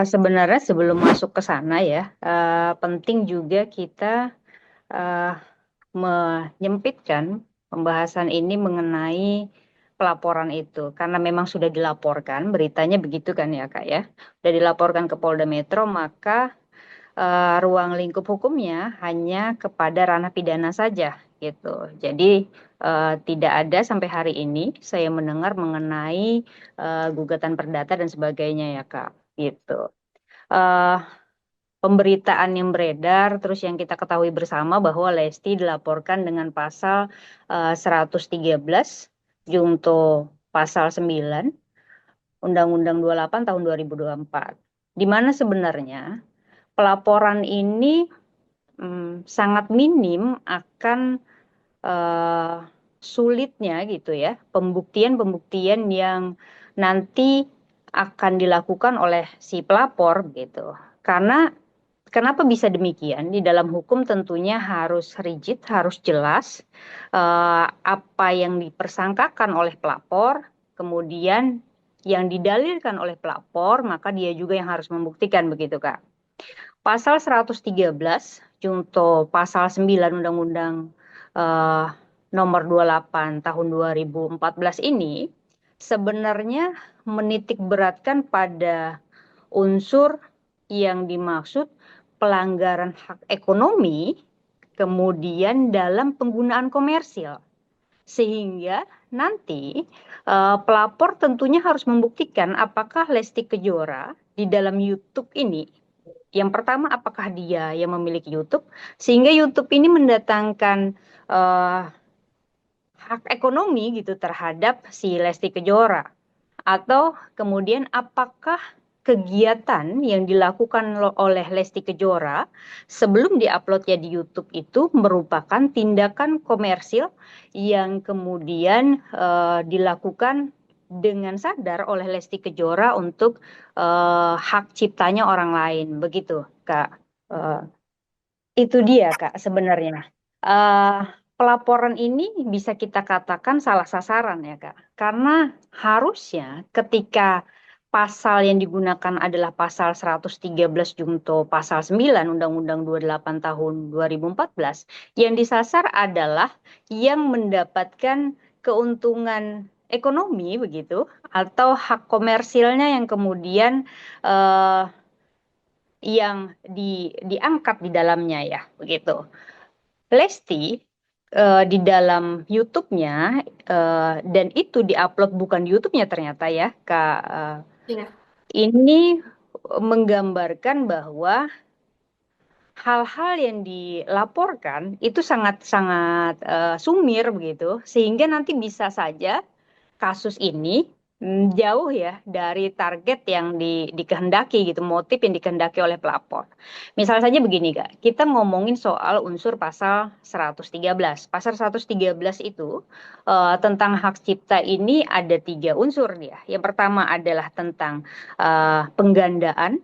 Sebenarnya sebelum masuk ke sana ya, penting juga kita eh, menyempitkan pembahasan ini mengenai pelaporan itu. Karena memang sudah dilaporkan, beritanya begitu kan ya Kak ya. Sudah dilaporkan ke Polda Metro, maka ruang lingkup hukumnya hanya kepada ranah pidana saja gitu. Jadi tidak ada sampai hari ini saya mendengar mengenai gugatan perdata dan sebagainya ya Kak gitu. eh Pemberitaan yang beredar, terus yang kita ketahui bersama bahwa Lesti dilaporkan dengan pasal 113 junto pasal 9 Undang-Undang 28 tahun 2024. Di mana sebenarnya pelaporan ini sangat minim akan eh, sulitnya gitu ya, pembuktian-pembuktian yang nanti akan dilakukan oleh si pelapor gitu. Karena kenapa bisa demikian? Di dalam hukum tentunya harus rigid, harus jelas apa yang dipersangkakan oleh pelapor, kemudian yang didalilkan oleh pelapor, maka dia juga yang harus membuktikan begitu, Kak. Pasal 113 junto pasal 9 Undang-Undang eh, nomor 28 tahun 2014 ini sebenarnya menitik beratkan pada unsur yang dimaksud pelanggaran hak ekonomi kemudian dalam penggunaan komersil. Sehingga nanti pelapor tentunya harus membuktikan apakah Lesti Kejora di dalam YouTube ini, yang pertama apakah dia yang memiliki YouTube, sehingga YouTube ini mendatangkan eh, hak ekonomi gitu terhadap si Lesti Kejora. Atau kemudian apakah kegiatan yang dilakukan oleh Lesti Kejora sebelum diuploadnya di YouTube itu merupakan tindakan komersil yang kemudian dilakukan dengan sadar oleh Lesti Kejora untuk hak ciptanya orang lain, begitu, Kak. Eh, itu dia, Kak, sebenarnya. Eh, Pelaporan ini bisa kita katakan salah sasaran ya, Kak. Karena harusnya ketika pasal yang digunakan adalah pasal 113 junto pasal 9 Undang-Undang 28 tahun 2014, yang disasar adalah yang mendapatkan keuntungan ekonomi begitu atau hak komersilnya yang kemudian eh, yang diangkat di dalamnya ya begitu. Lesti di dalam YouTube-nya dan itu diupload bukan di YouTube-nya ternyata ya Kak. Iya. Ini menggambarkan bahwa hal-hal yang dilaporkan itu sangat-sangat sumir begitu sehingga nanti bisa saja kasus ini jauh ya dari target yang dikehendaki gitu, motif yang dikehendaki oleh pelapor. Misal saja begini, Kak, kita ngomongin soal unsur pasal 113. Pasal 113 itu tentang hak cipta ini ada tiga unsur dia. Yang pertama adalah tentang penggandaan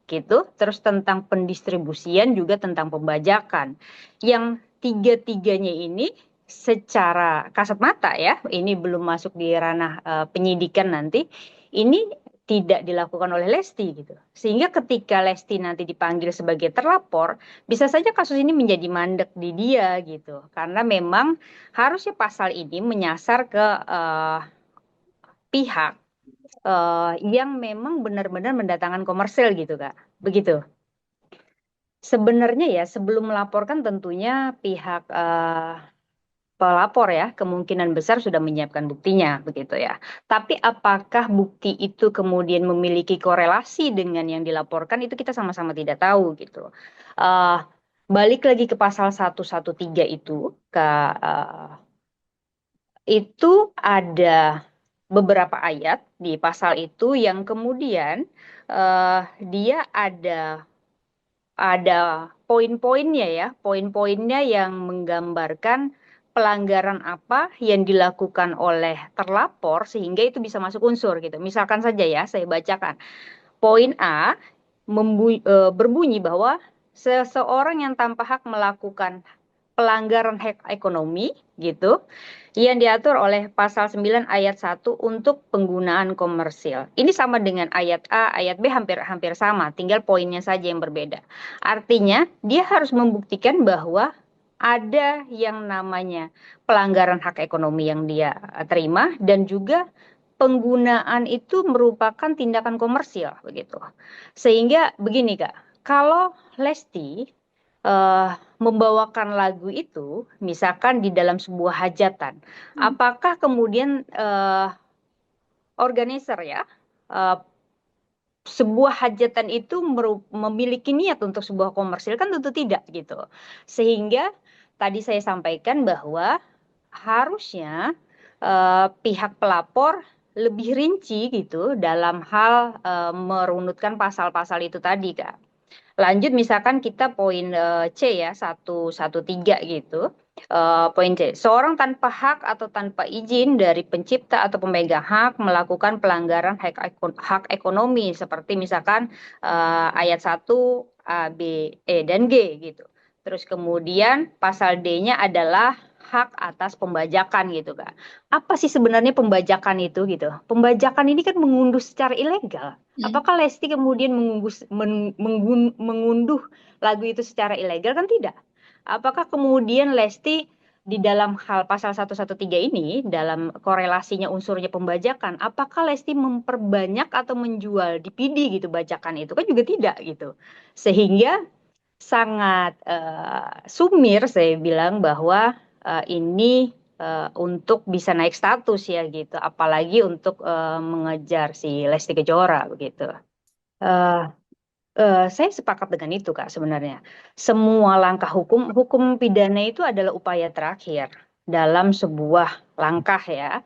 gitu, terus tentang pendistribusian juga tentang pembajakan. Yang tiga-tiganya ini secara kasat mata ya, ini belum masuk di ranah penyidikan nanti, ini tidak dilakukan oleh Lesti gitu. Sehingga ketika Lesti nanti dipanggil sebagai terlapor, bisa saja kasus ini menjadi mandek di dia gitu. Karena memang harusnya pasal ini menyasar ke pihak yang memang benar-benar mendatangkan komersil gitu, Kak. Begitu. Sebenarnya ya sebelum melaporkan tentunya pihak pelapor ya kemungkinan besar sudah menyiapkan buktinya begitu ya. Tapi apakah bukti itu kemudian memiliki korelasi dengan yang dilaporkan itu kita sama-sama tidak tahu gitu. Eh Balik lagi ke pasal 113 itu ke itu ada beberapa ayat di pasal itu yang kemudian eh, dia ada poin-poinnya ya, poin-poinnya yang menggambarkan pelanggaran apa yang dilakukan oleh terlapor sehingga itu bisa masuk unsur gitu. Misalkan saja ya, saya bacakan. Poin A berbunyi bahwa seseorang yang tanpa hak melakukan pelanggaran hak ekonomi gitu yang diatur oleh pasal 9 ayat 1 untuk penggunaan komersil. Ini sama dengan ayat A, ayat B hampir sama, tinggal poinnya saja yang berbeda. Artinya dia harus membuktikan bahwa ada yang namanya pelanggaran hak ekonomi yang dia terima dan juga penggunaan itu merupakan tindakan komersil begitu. Sehingga begini Kak, kalau Lesti eh, membawakan lagu itu, misalkan di dalam sebuah hajatan, apakah kemudian organizer ya, eh, sebuah hajatan itu memiliki niat untuk sebuah komersil kan tentu tidak gitu. Sehingga tadi saya sampaikan bahwa harusnya pihak pelapor lebih rinci gitu dalam hal merunutkan pasal-pasal itu tadi Kak. Lanjut misalkan kita poin C ya 113 gitu. Poin C, seorang tanpa hak atau tanpa izin dari pencipta atau pemegang hak melakukan pelanggaran hak ekonomi seperti misalkan ayat 1 A, B, E, dan G gitu. Terus kemudian pasal D-nya adalah hak atas pembajakan gitu Kak. Apa sih sebenarnya pembajakan itu gitu? Pembajakan ini kan mengunduh secara ilegal. Apakah Lesti kemudian mengunduh lagu itu secara ilegal? Kan tidak. Apakah kemudian Lesti di dalam hal pasal 113 ini, dalam korelasinya unsurnya pembajakan, apakah Lesti memperbanyak atau menjual DVD gitu bajakan itu? Kan juga tidak gitu. Sehingga sangat sumir saya bilang bahwa ini untuk bisa naik status ya gitu, apalagi untuk mengejar si Lesti Kejora begitu. Eh, saya sepakat dengan itu Kak sebenarnya. Semua langkah hukum pidana itu adalah upaya terakhir dalam sebuah langkah ya.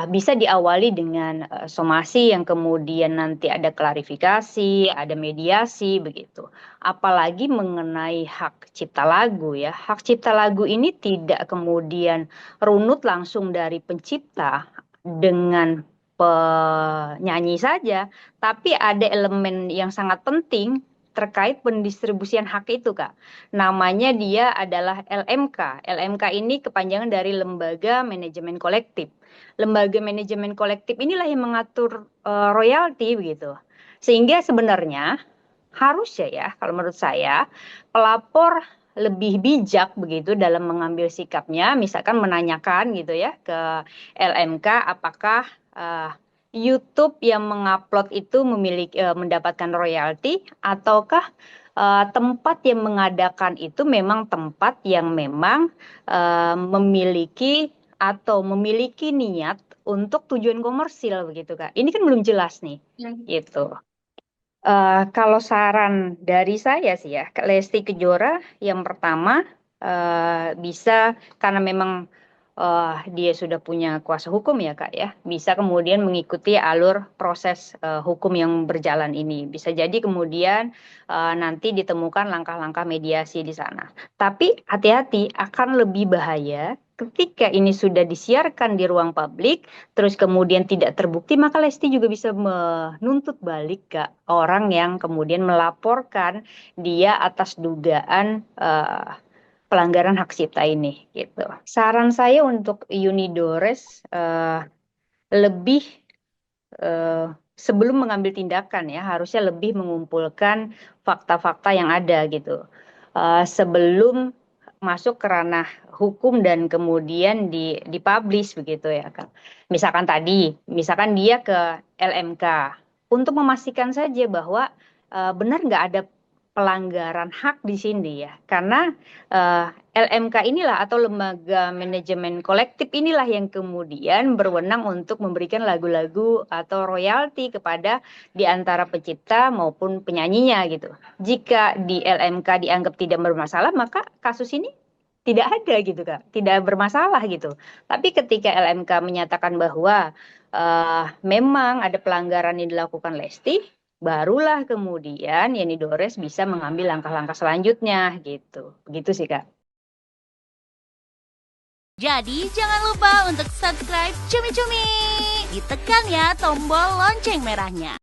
Bisa diawali dengan somasi yang kemudian nanti ada klarifikasi, ada mediasi begitu. Apalagi mengenai hak cipta lagu ya. Hak cipta lagu ini tidak kemudian runut langsung dari pencipta dengan penyanyi saja, tapi ada elemen yang sangat penting terkait pendistribusian hak itu, Kak. Namanya dia adalah LMK. LMK ini kepanjangan dari Lembaga Manajemen Kolektif. Lembaga Manajemen Kolektif inilah yang mengatur royalti begitu. Sehingga sebenarnya harusnya ya, kalau menurut saya, pelapor lebih bijak begitu dalam mengambil sikapnya, misalkan menanyakan gitu ya ke LMK apakah YouTube yang mengupload itu mendapatkan royalti ataukah tempat yang mengadakan itu memang tempat yang memang memiliki atau memiliki niat untuk tujuan komersil begitu Kak. Ini kan belum jelas nih, gitu. Kalau saran dari saya sih ya, ke Lesti Kejora yang pertama bisa karena memang dia sudah punya kuasa hukum ya Kak ya, bisa kemudian mengikuti alur proses hukum yang berjalan ini. Bisa jadi kemudian nanti ditemukan langkah-langkah mediasi di sana. Tapi hati-hati akan lebih bahaya ketika ini sudah disiarkan di ruang publik terus kemudian tidak terbukti, maka Lesti juga bisa menuntut balik ke orang yang kemudian melaporkan dia atas dugaan pelanggaran hak cipta ini gitu. Saran saya untuk Unidores lebih sebelum mengambil tindakan ya harusnya lebih mengumpulkan fakta-fakta yang ada gitu. Sebelum masuk ke ranah hukum dan kemudian dipublish begitu ya Kak. Misalkan dia ke LMK untuk memastikan saja bahwa benar nggak ada pelanggaran hak di sini ya. Karena LMK inilah atau lembaga manajemen kolektif inilah yang kemudian berwenang untuk memberikan lagu-lagu atau royalti kepada di antara pencipta maupun penyanyinya gitu. Jika di LMK dianggap tidak bermasalah, maka kasus ini tidak ada gitu Kak, tidak bermasalah gitu. Tapi ketika LMK menyatakan bahwa memang ada pelanggaran yang dilakukan Lesti, barulah kemudian Unidores bisa mengambil langkah-langkah selanjutnya gitu. Begitu sih Kak. Jadi jangan lupa untuk subscribe Cumi Cumi. Ditekan ya tombol lonceng merahnya.